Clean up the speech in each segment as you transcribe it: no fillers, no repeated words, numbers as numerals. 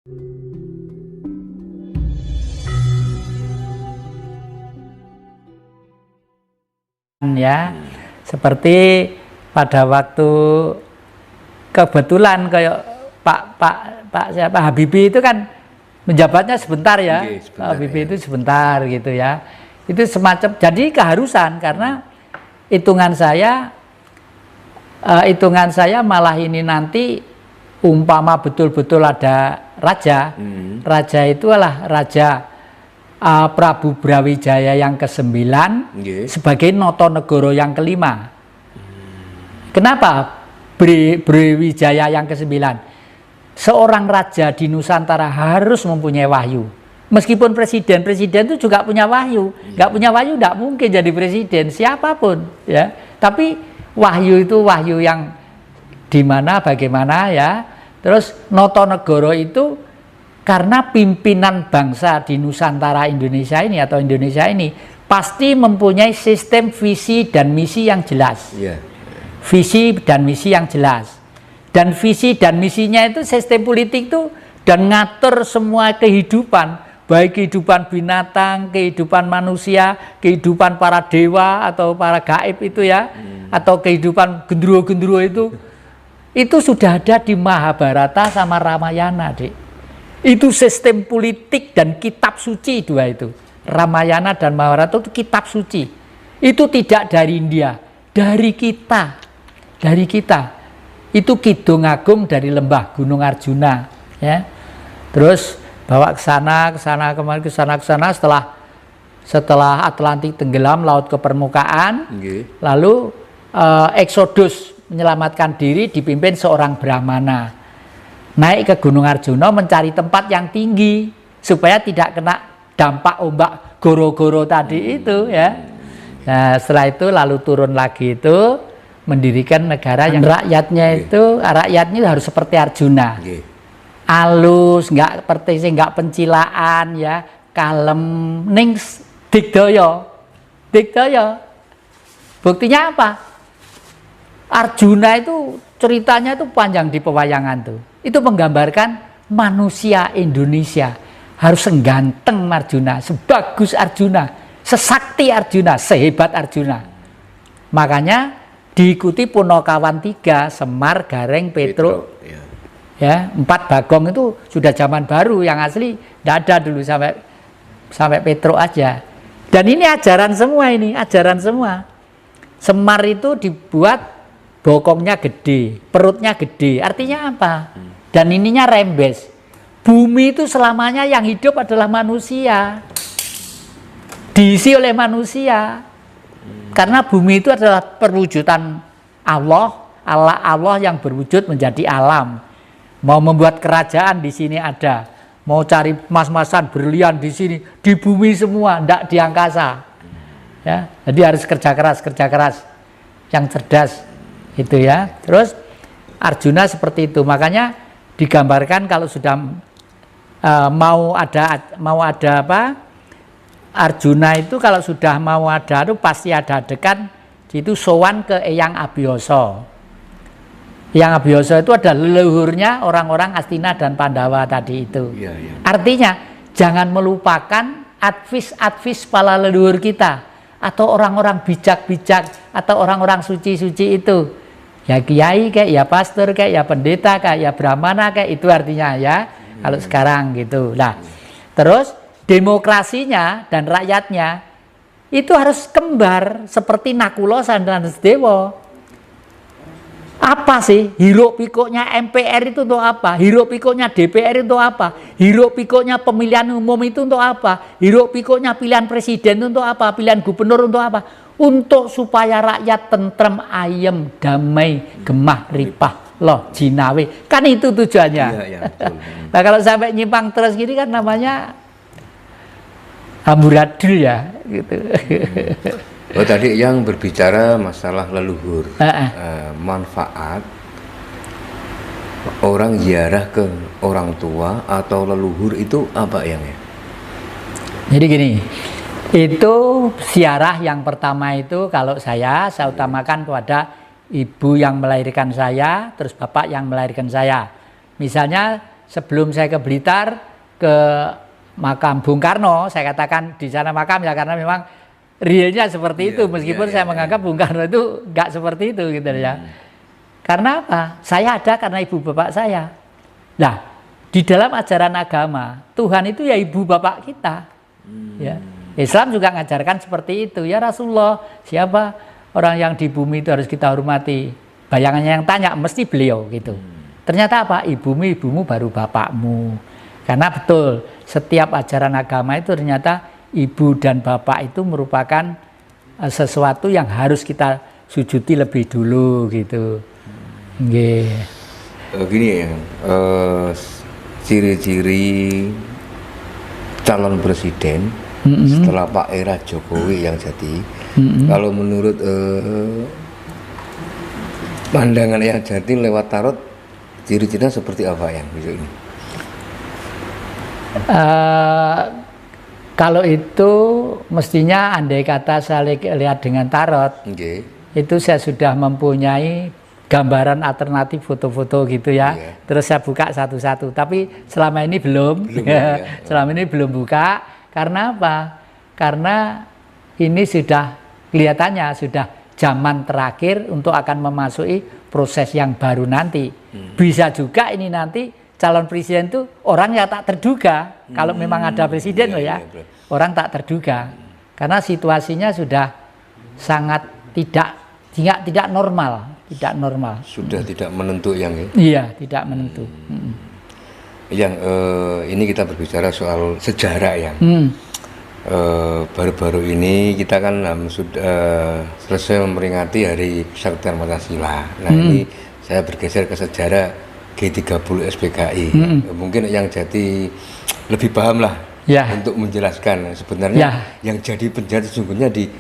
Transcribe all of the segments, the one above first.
Ya, seperti pada waktu kebetulan kayak Pak siapa Habibie itu kan menjabatnya sebentar ya, sebentar, Habibie itu sebentar gitu ya. Itu semacam jadi keharusan karena hitungan saya malah ini nanti umpama betul-betul ada raja, raja itu adalah raja Prabu Brawijaya yang ke-9 sebagai Notonegoro yang ke-5. Kenapa Brawijaya yang ke-9? Seorang raja di Nusantara harus mempunyai wahyu. Meskipun presiden itu juga punya wahyu. Nggak punya wahyu nggak mungkin jadi presiden siapapun ya. Tapi wahyu itu wahyu yang dimana bagaimana ya. Terus Notonegoro itu karena pimpinan bangsa di Nusantara Indonesia ini atau Indonesia ini pasti mempunyai sistem visi dan misi yang jelas. Visi dan misi yang jelas. Dan visi dan misinya itu sistem politik itu dan ngatur semua kehidupan, baik kehidupan binatang, kehidupan manusia, kehidupan para dewa atau para gaib itu ya, atau kehidupan gendruwo-gendruwo itu sudah ada di Mahabharata sama Ramayana, Dik. Itu sistem politik dan kitab suci dua itu. Ramayana dan Mahabharata itu kitab suci. Itu tidak dari India, dari kita. Dari kita. Itu Kidung Agung dari lembah Gunung Arjuna, ya. Terus bawa ke sana kemari ke sana setelah Atlantik tenggelam, laut ke permukaan. Lalu Exodus menyelamatkan diri dipimpin seorang Brahmana. Naik ke Gunung Arjuna mencari tempat yang tinggi supaya tidak kena dampak ombak goro-goro tadi itu ya. Nah, setelah itu lalu turun lagi itu mendirikan negara yang rakyatnya harus seperti Arjuna. Alus, nggak pertisi, nggak pencilaan ya, kalem, ning digdaya. Buktinya apa? Arjuna itu ceritanya itu panjang di pewayangan tuh. Itu menggambarkan manusia Indonesia harus seganteng Arjuna, sebagus Arjuna, sesakti Arjuna, sehebat Arjuna. Makanya diikuti Punakawan 3, Semar, Gareng, Petruk. Ya, 4 Bagong itu sudah zaman baru, yang asli tidak ada dulu sampai Petruk aja. Dan ini ajaran semua ini, ajaran semua. Semar itu dibuat bokongnya gede, perutnya gede. Artinya apa? Dan ininya rembes. Bumi itu selamanya yang hidup adalah manusia. Diisi oleh manusia. Karena bumi itu adalah perwujudan Allah yang berwujud menjadi alam. Mau membuat kerajaan di sini ada, mau cari emas-emasan berlian di sini, di bumi semua, tidak di angkasa. Ya, jadi harus kerja keras, yang cerdas itu ya. Terus Arjuna seperti itu, makanya digambarkan kalau sudah mau ada apa? Arjuna itu kalau sudah mau ada itu pasti ada adegan itu sowan ke Eyang Abhiyasa. Eyang Abhiyasa itu ada leluhurnya orang-orang Astina dan Pandawa tadi itu. Artinya jangan melupakan advis para leluhur kita atau orang-orang bijak-bijak atau orang-orang suci-suci itu. Ya kiai kayak ya pastor kayak ya pendeta kayak ya brahmana kayak itu artinya ya. Kalau sekarang gitu. Nah, terus demokrasinya dan rakyatnya itu harus kembar seperti Nakula dan Dewa. Apa sih hiruk pikuknya MPR itu untuk apa? Hiruk pikuknya DPR itu untuk apa? Hiruk pikuknya pemilihan umum itu untuk apa? Hiruk pikuknya pilihan presiden itu untuk apa? Pilihan gubernur untuk apa? Untuk supaya rakyat tentrem, ayem, damai, gemah, ripah, loh, jinawe. Kan itu tujuannya. Nah, kalau sampai nyimpang terus gini kan namanya amburadul ya gitu. Oh, tadi yang berbicara masalah leluhur, manfaat orang ziarah ke orang tua atau leluhur itu apa yang ya? Jadi gini, itu ziarah yang pertama itu kalau saya utamakan kepada ibu yang melahirkan saya, terus bapak yang melahirkan saya. Misalnya sebelum saya ke Blitar ke makam Bung Karno, saya katakan di sana makam ya karena memang realnya seperti itu, meskipun saya menganggap Bung Karno itu nggak seperti itu gitu ya. Karena apa? Saya ada karena ibu bapak saya. Nah, di dalam ajaran agama Tuhan itu ya ibu bapak kita. Ya. Islam juga mengajarkan seperti itu. Ya Rasulullah, siapa orang yang di bumi itu harus kita hormati? Bayangannya yang tanya mesti beliau gitu. Ternyata apa? Ibumu baru bapakmu. Karena betul, setiap ajaran agama itu ternyata ibu dan bapak itu merupakan sesuatu yang harus kita sujudi lebih dulu gitu. Gini ya, ciri-ciri calon presiden setelah Pak Era Jokowi yang jadi, kalau menurut pandangan yang jadi lewat tarot, ciri-cirinya seperti apa yang besok ini? Kalau itu mestinya andai kata saya lihat dengan tarot, itu saya sudah mempunyai gambaran alternatif foto-foto gitu ya. Terus saya buka satu-satu. Tapi selama ini belum selama ini belum buka. Karena apa? Karena ini sudah kelihatannya sudah zaman terakhir untuk akan memasuki proses yang baru nanti. Bisa juga ini nanti calon presiden itu orang yang tak terduga. Kalau memang ada presiden loh ya. Orang tak terduga. Karena situasinya sudah sangat tidak normal. Tidak normal. Sudah tidak menentu yang ya? Iya, tidak menentu. Yang ini kita berbicara soal sejarah yang baru-baru ini kita kan sudah selesai memperingati Hari Kesaktian Pancasila. Nah ini saya bergeser ke sejarah G30 SPKI. Mungkin yang jadi lebih paham lah untuk menjelaskan sebenarnya yang jadi penjahat sesungguhnya di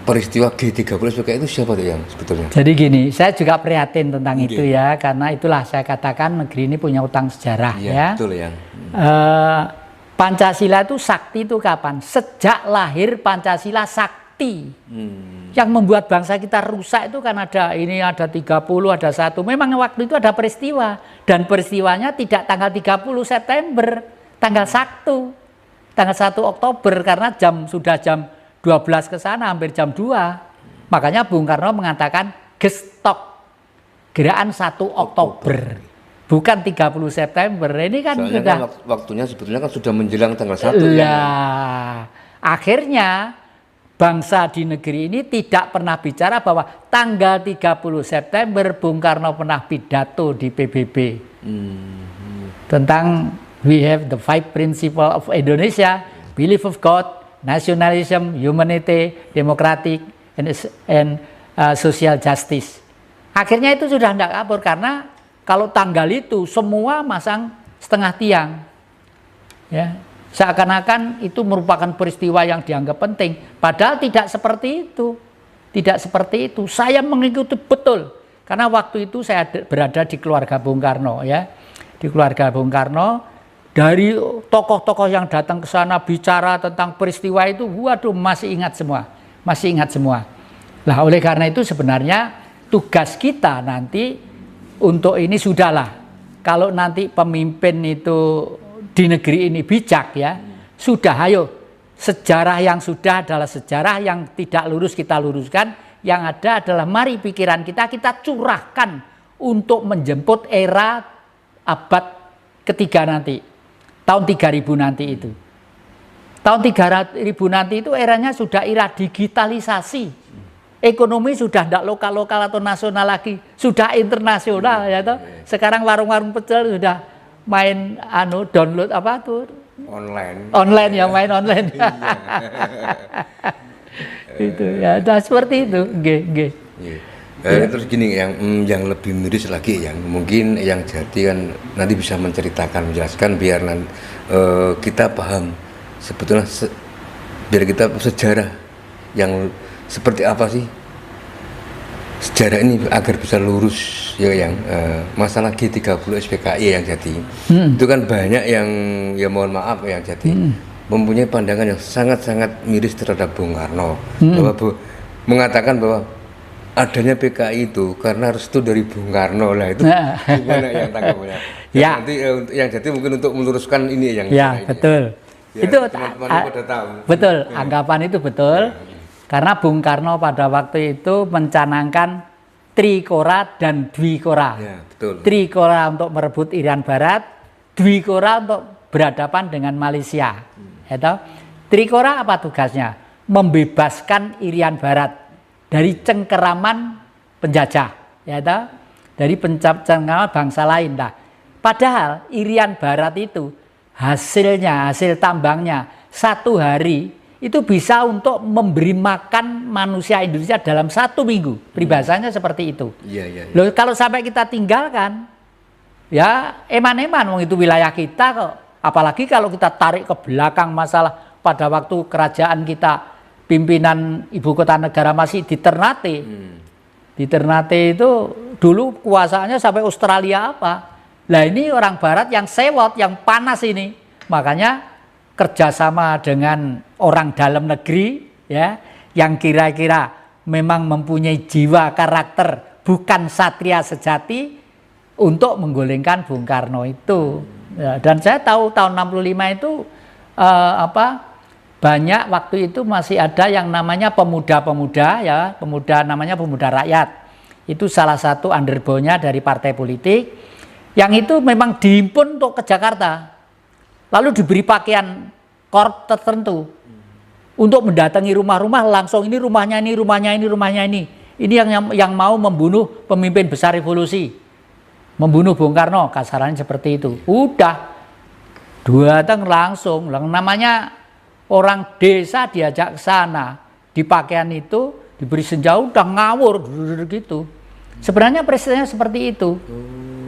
peristiwa G30 SPKI itu siapa tuh yang sebetulnya? Jadi gini, saya juga prihatin tentang itu ya, karena itulah saya katakan negeri ini punya utang sejarah ya. Betul ya. Pancasila itu sakti itu kapan? Sejak lahir Pancasila sakti. Yang membuat bangsa kita rusak itu kan ada 30, ada 1. Memang waktu itu ada peristiwa dan peristiwanya tidak tanggal 30 September, tanggal 1 Oktober karena sudah jam 12 ke sana hampir jam 2. Makanya Bung Karno mengatakan gestok gerakan 1 Oktober. Bukan 30 September. Ini kan soalnya sudah kan waktunya sebetulnya kan sudah menjelang tanggal 1 ya. Akhirnya bangsa di negeri ini tidak pernah bicara bahwa tanggal 30 September Bung Karno pernah pidato di PBB. Tentang we have the 5 principle of Indonesia, belief of God, nationalism, humanity, democratic, and social justice. Akhirnya itu sudah tidak kabur karena kalau tanggal itu semua masang setengah tiang, ya seakan-akan itu merupakan peristiwa yang dianggap penting. Padahal tidak seperti itu, tidak seperti itu. Saya mengikuti betul karena waktu itu saya berada di keluarga Bung Karno, ya di keluarga Bung Karno. Dari tokoh-tokoh yang datang ke sana bicara tentang peristiwa itu, waduh masih ingat semua. Nah oleh karena itu sebenarnya tugas kita nanti untuk ini sudahlah. Kalau nanti pemimpin itu di negeri ini bijak ya, sudah ayo sejarah yang sudah adalah sejarah yang tidak lurus kita luruskan. Yang ada adalah mari pikiran kita curahkan untuk menjemput era abad ketiga nanti. Tahun 3000 nanti itu. Tahun 3000 nanti itu eranya sudah era digitalisasi. Ekonomi sudah tidak lokal-lokal atau nasional lagi, sudah internasional ya toh. Sekarang warung-warung pecel sudah main download apa tuh? Online ya, main online. Itu ya, nah, seperti itu. Terus gini yang lebih miris lagi yang mungkin yang jadi kan nanti bisa menjelaskan biar kita paham sebetulnya biar kita sejarah yang seperti apa sih sejarah ini agar bisa lurus ya yang masalah G30 SPKI yang jadi itu kan banyak yang ya mohon maaf yang jadi mempunyai pandangan yang sangat-sangat miris terhadap Bung Karno bahwa mengatakan bahwa adanya PKI itu karena restu dari Bung Karno lah itu gimana yang tanggapannya? Ya. Nanti yang jadi mungkin untuk meluruskan ini yang Ya, ini. betul. Ya, Itu teman-teman pada tahu. betul, anggapan itu betul. Karena Bung Karno pada waktu itu mencanangkan Trikora dan Dwikora. Ya, betul. Trikora untuk merebut Irian Barat, Dwikora untuk berhadapan dengan Malaysia. Itu Trikora apa tugasnya? Membebaskan Irian Barat dari cengkeraman penjajah, yaitu dari cengkeraman bangsa lain. Nah, padahal Irian Barat itu hasil tambangnya 1 hari itu bisa untuk memberi makan manusia Indonesia dalam 1 minggu. Peribahasanya seperti itu. Iya. Loh, kalau sampai kita tinggalkan, ya eman-eman, itu wilayah kita kok. Apalagi kalau kita tarik ke belakang masalah pada waktu kerajaan kita, pimpinan ibu kota negara masih di Ternate. Di Ternate itu dulu kuasaannya sampai Australia apa. Nah ini orang barat yang sewot, yang panas ini. Makanya kerjasama dengan orang dalam negeri ya, yang kira-kira memang mempunyai jiwa karakter bukan satria sejati untuk menggulingkan Bung Karno itu. Ya, dan saya tahu tahun 65 itu banyak waktu itu masih ada yang namanya pemuda-pemuda ya, namanya pemuda rakyat. Itu salah satu underbownya dari partai politik yang itu memang dihimpun untuk ke Jakarta. Lalu diberi pakaian korp tertentu untuk mendatangi rumah-rumah langsung, ini rumahnya ini, rumahnya ini, rumahnya ini. Ini yang mau membunuh pemimpin besar revolusi. Membunuh Bung Karno, kasarannya seperti itu. Udah datang langsung, namanya orang desa diajak ke sana, di pakaian itu diberi senjata, udah ngawur gitu. Sebenarnya presidennya seperti itu,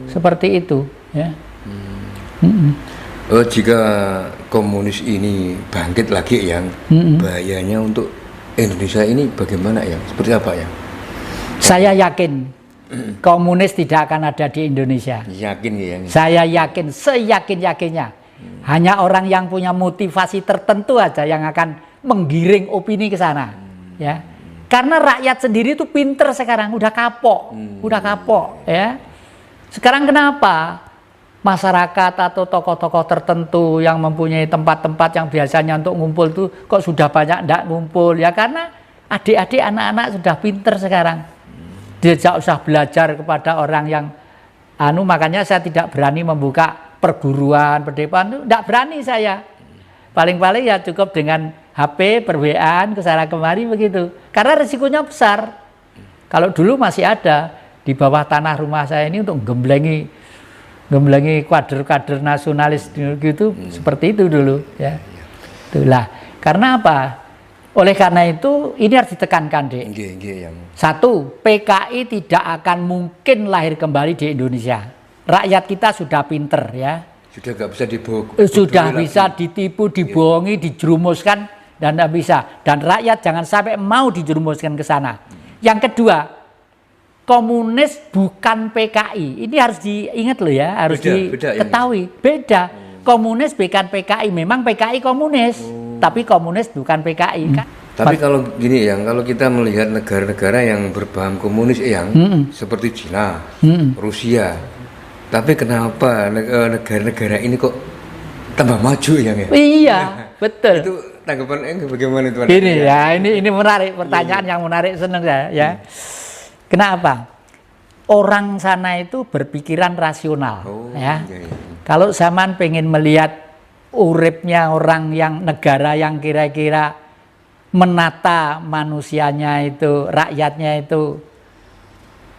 seperti itu. Ya. Jika komunis ini bangkit lagi yang bahayanya untuk Indonesia ini bagaimana ya? Seperti apa ya? Saya yakin komunis tidak akan ada di Indonesia. Yakin ya? Saya yakin, seyakin-yakinnya. Hanya orang yang punya motivasi tertentu aja yang akan menggiring opini ke sana. Ya. Karena rakyat sendiri itu pinter sekarang, udah kapok, ya. Sekarang kenapa masyarakat atau tokoh-tokoh tertentu yang mempunyai tempat-tempat yang biasanya untuk ngumpul itu kok sudah banyak tidak ngumpul? Ya karena adik-adik anak-anak sudah pinter sekarang. Dia tidak usah belajar kepada orang yang makanya saya tidak berani membuka perguruan, perdebatan itu tidak berani saya. Paling-paling ya cukup dengan HP, per-WA-an, kesana kemari begitu. Karena risikonya besar. Kalau dulu masih ada di bawah tanah rumah saya ini untuk gemblengi kader-kader nasionalis gitu, seperti itu dulu ya. Itulah. Karena apa? Oleh karena itu ini harus ditekankan, Dek. Satu, PKI tidak akan mungkin lahir kembali di Indonesia. Rakyat kita sudah pinter ya. Sudah nggak bisa sudah bisa ditipu, dibohongi, dijerumuskan dan tidak bisa. Dan rakyat jangan sampai mau dijerumuskan ke sana. Yang kedua, komunis bukan PKI. Ini harus diingat loh ya, harus diketahui. Beda. Komunis bukan PKI. Memang PKI komunis, tapi komunis bukan PKI. Tapi kalau gini ya, kalau kita melihat negara-negara yang berpaham komunis yang seperti Cina, Rusia, tapi kenapa negara-negara ini kok tambah maju ya? Iya, betul. Itu tanggapan bagaimana itu? Ini ya, ini menarik, pertanyaan yang menarik, senang saya ya. Kenapa? Orang sana itu berpikiran rasional ya. Kalau zaman pengen melihat uripnya orang yang negara yang kira-kira menata manusianya itu, rakyatnya itu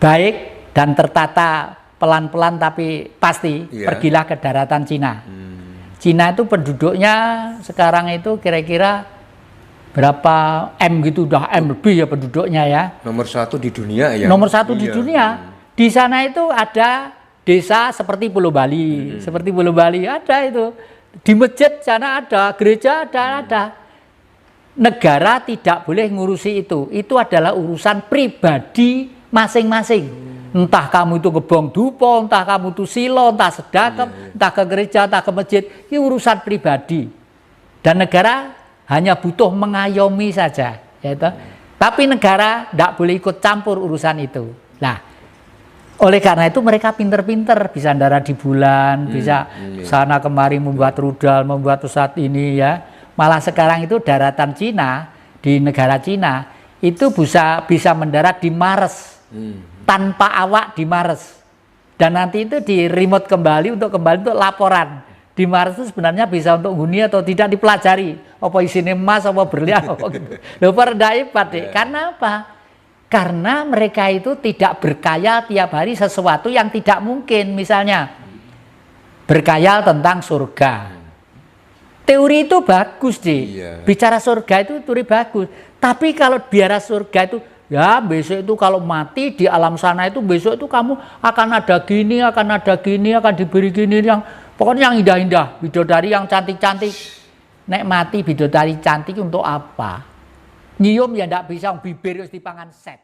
baik dan tertata pelan-pelan tapi pasti, pergilah ke daratan Cina. Cina itu penduduknya sekarang itu kira-kira berapa M gitu, udah M lebih ya penduduknya ya. Nomor 1 di dunia ya. Nomor 1 di dunia. Di sana itu ada desa seperti Pulau Bali, seperti Pulau Bali ada itu. Di masjid sana ada, gereja ada. Negara tidak boleh ngurusi itu. Itu adalah urusan pribadi masing-masing. Entah kamu itu ke Bong Dupo, entah kamu itu silo, entah sedekap, entah ke gereja, entah ke masjid. Ini urusan pribadi. Dan negara hanya butuh mengayomi saja. Yaitu. Tapi negara tidak boleh ikut campur urusan itu. Nah, oleh karena itu mereka pinter-pinter, bisa mendarat di bulan, bisa sana kemari membuat rudal, membuat pesawat ini ya. Malah sekarang itu daratan Cina, di negara Cina, itu bisa mendarat di Mars, tanpa awak di Mars. Dan nanti itu di remote kembali untuk laporan. Di Mars itu sebenarnya bisa untuk huni atau tidak dipelajari. Apa isinya emas, apa berlian, apa gitu. Loh, pada hebat deh. Karena apa? Karena mereka itu tidak berkhayal tiap hari sesuatu yang tidak mungkin. Misalnya, berkhayal tentang surga. Teori itu bagus deh. Bicara surga itu teori bagus. Tapi kalau biara surga itu, ya besok itu kalau mati di alam sana itu, besok itu kamu akan ada gini, akan diberi gini, yang pokoknya yang indah-indah, bidodari yang cantik-cantik. Nek mati bidodari cantik untuk apa? Nyium ya ndak bisa, bibir harus dipangan set.